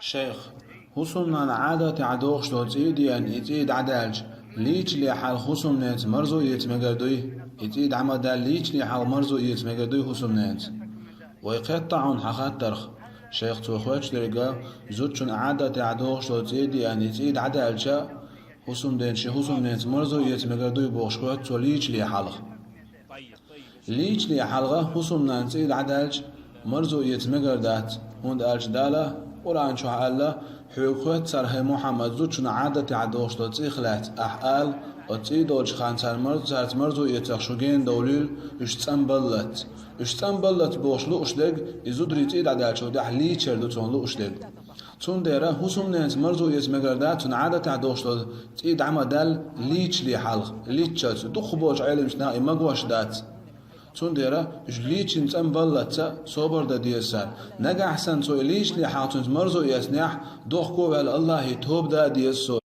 شيخ حسومنا عادة عدوخ شلوت إيديان إتيد عدالج ليش لي حال حسوم نت مرزو يتمجردوي إتيد عمدال ليش لي حال مرزو يتمجردوي حسوم نت ويقطعون حخات ترخ شيخ توخوش درجة زوجون عادة عدوخ شلوت إيديان إتيد عدالج حسوم دنش حسوم نت مرزو يتمجردوي بوخشوت وليش لي حالخ ليش لي حلقة حسوم نت عدالج مرزو يتمجردات هند ألش دالة قرآن شو الله حقوق سره محمد زوجنا عادة عدوش تخلت أحال أتيدوش خان سر مرزو يتخشجين دوليل اشتنبلت بوشلو أشدق يزودري تيد عدال شو ده لي تشردو تون أشدق تون ديرا حسوم نت مرزو يتمجردات تون عادة عدوش تيد عمدال ليش لي حلق ليتشات دخبوش علم شنا مجوش دات تون ديرا جليش نتم بلتا صبر دا ديسان نجا حسن سو ليش لي حاطن مرزو يسنح دوخ كو الله توب دا ديسو